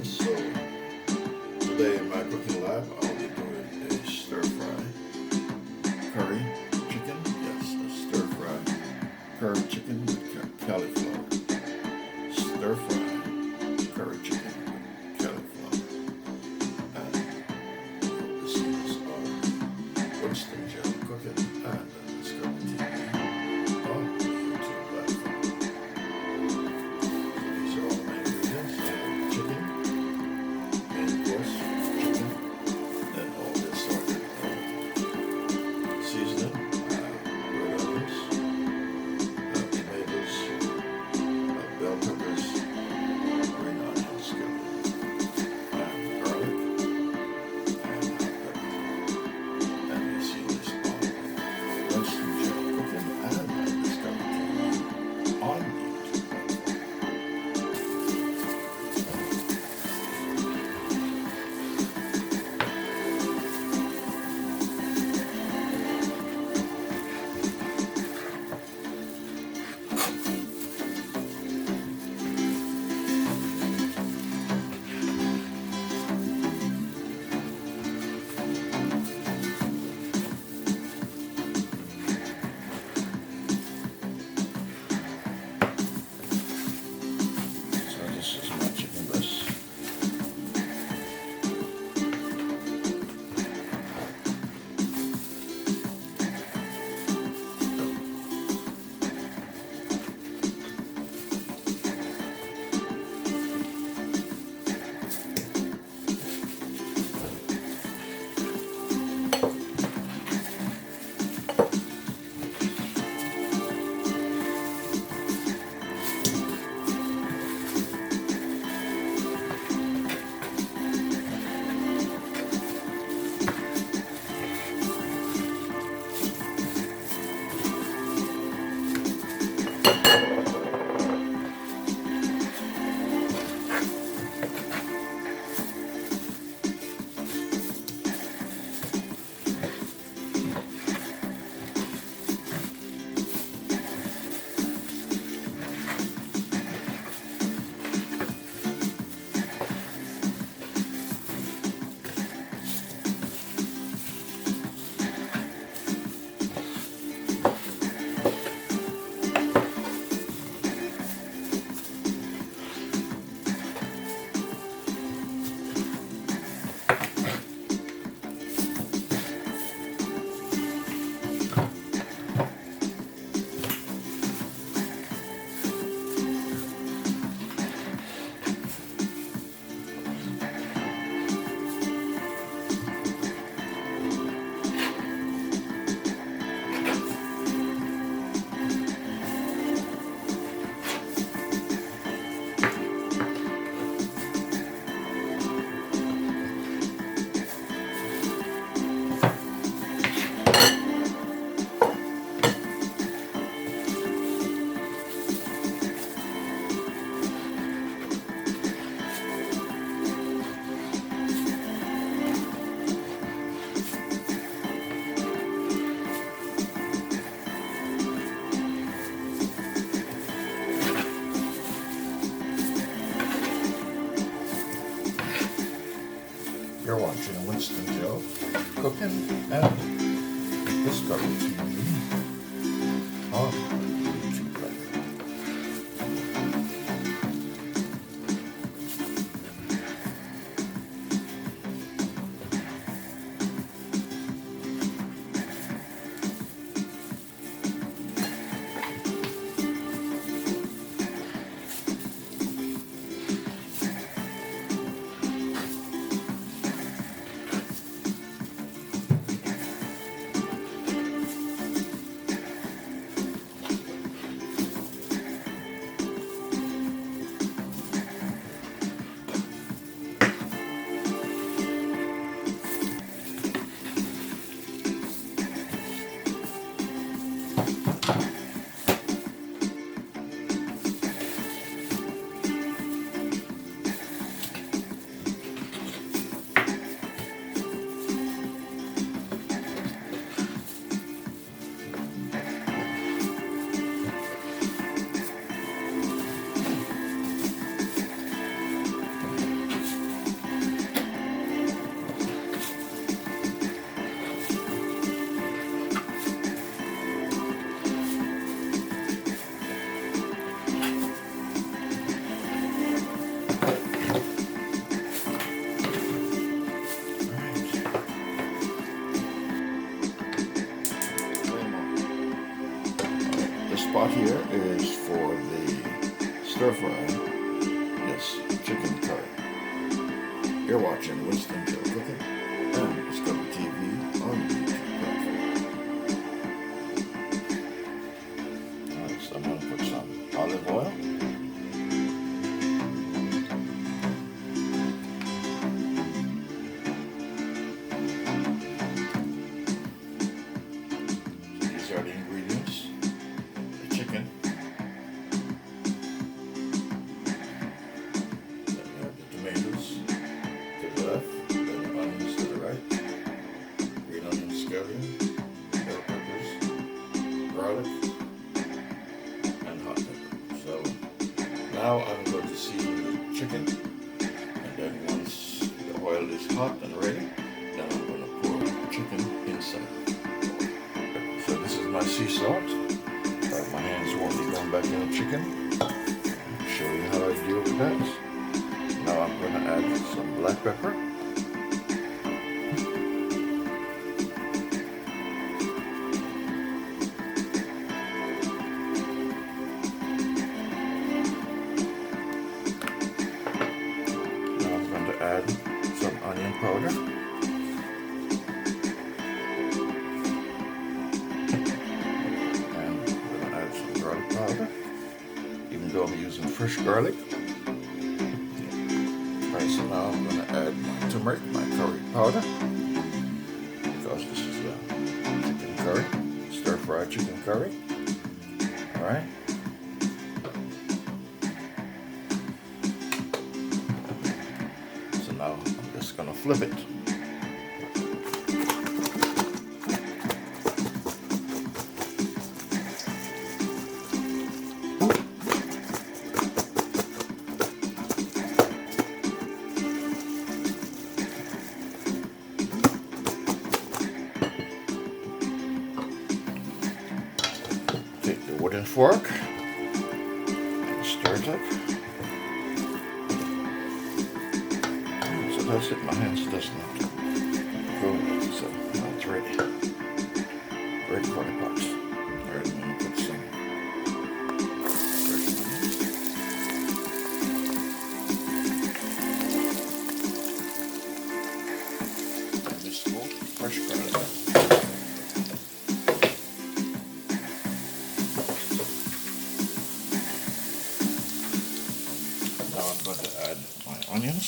So today in my cooking lab, I'll be doing a stir fry curry chicken. Yes, a stir fry curry chicken with cauliflower. Stir fry curry chicken with cauliflower. And this is Winston Joe cooking, and it's going to be on the YouTube platform. These are all my ingredients. I have chicken, main course chicken, then all the assorted seasoning, red onions, tomatoes, bell peppers, green onions, garlic, and pepper. And you see this on Winston Joe cooking, and it's going to be on the YouTube platform. So this is my chicken breast. You're watching Winston Joe cooking, and Discovery TV on YouTube platform. spot here is for the stir fry. Yes, chicken curry. You're watching Winston Joe Cooking and Discovery TV on the YouTube platform. Alright, so I'm going to put some olive oil. So these are the ingredients. The chicken. Then we have the tomatoes to the left, then the onions to the right, green onions, scallion, bell peppers, garlic, and hot pepper. So now I'm going to season the chicken, and then once the oil is hot and ready, then I'm going to pour the chicken inside. So this is my sea salt. My hands won't be going back in the chicken. I'll show you how I deal with that. Now I'm going to add some black pepper. Now I'm going to add some onion powder. And we're going to add some garlic powder, even though I'm using fresh garlic. Alright, so now I'm going to add my turmeric, my curry powder, because this is chicken curry, stir-fried chicken curry. Alright. So now I'm just going to flip it. Take the wooden fork and stir it up. So that's it, my hands does not go. So now it's ready. Ready for the pot. Alright, I'm going to put some fresh onions. And this full fresh garlic. Now I'm going to add my onions.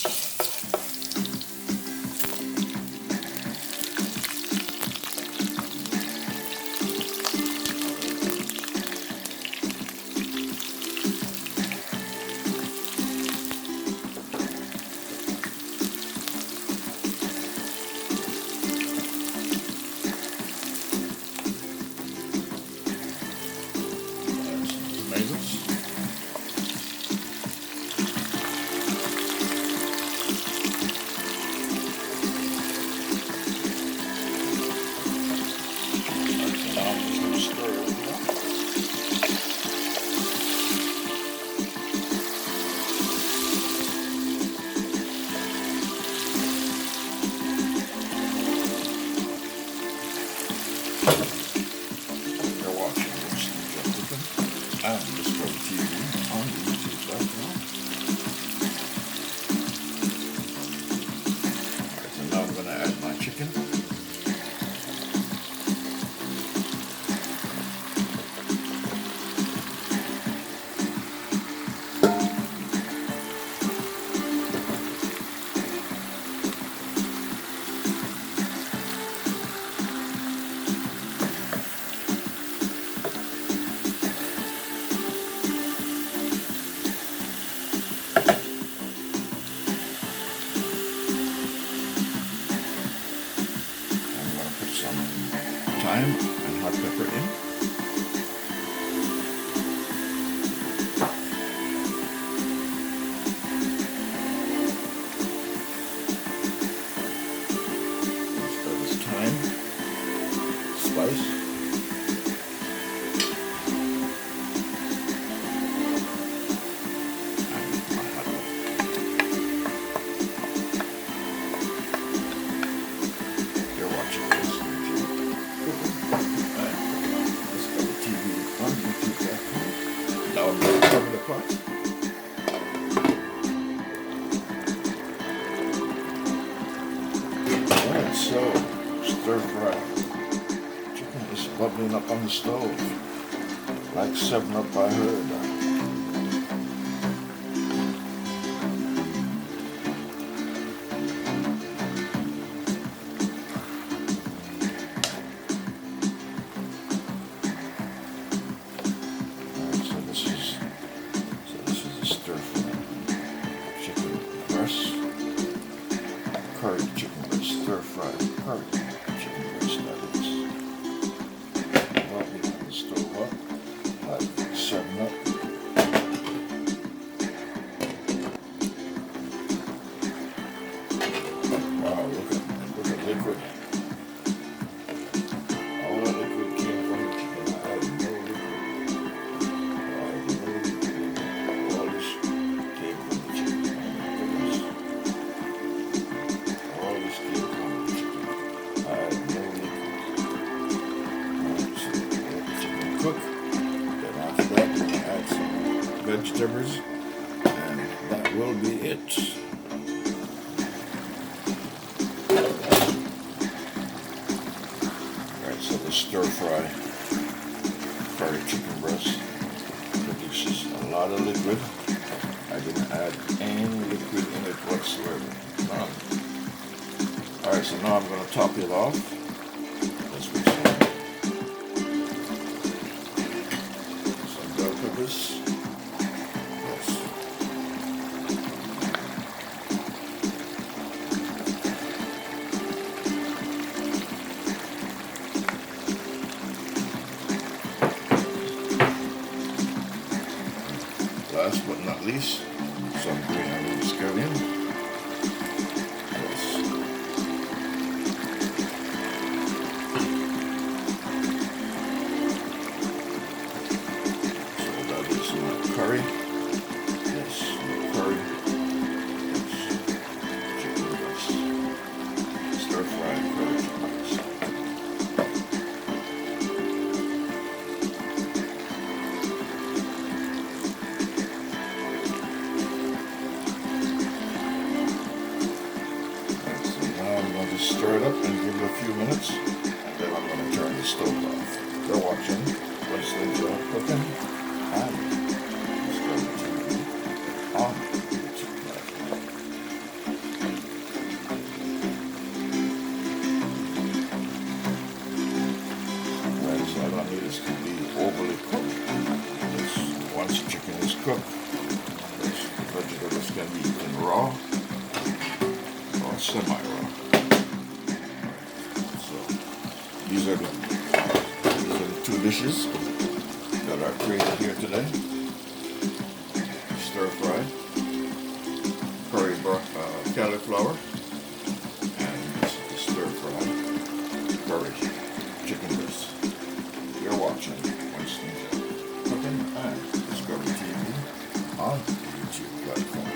Add some tomatoes. Now I'm just going to stir it up. You're watching Winston Joe Cooking and Discovery TV on the YouTube platform. Alright, so now I'm going to add my chicken. Thyme and hot pepper in. That is thyme, spice. And my hot pepper. You're watching this. Discovery TV on YouTube. stir fry. Chicken is bubbling up on the stove, like 7-Up I heard. So this is a stir fry. Chicken breast, curry chicken breast, stir fry curry chicken breast. That is. Bubbling on the stove up, like 7-Up. Wow, look at liquid. All that liquid came from the chicken. I had no liquid. All this came from the chicken. Oh my goodness. All this came from the chicken. I had no liquid. So let the chicken cook. Then after that, we're gonna add some vegetables, and that will be it. Alright, so the stir fry curry chicken breast produces a lot of liquid. I didn't add any liquid in it whatsoever. None. Alright, so now I'm going to top it off. Let's put some bell peppers. Yes. Last but not least, some green onion scallion. Yes. So that is my curry. Yes, my curry. Yes. Chicken breast. Stir fried curry chicken breast. Stir it up and give it a few minutes, then I'm going to turn the stove off. You're watching Wesley Joe Cooking and Discovery TV on YouTube platform. Right, so all I need is to be overly cooked. Once chicken is cooked, the vegetables can be eaten raw or semi-raw. These are the two dishes that are created here today. Stir fry, curry cauliflower, and this is the stir fry curry chicken breast. You're watching Winston Cooking and Discovery TV on the YouTube platform.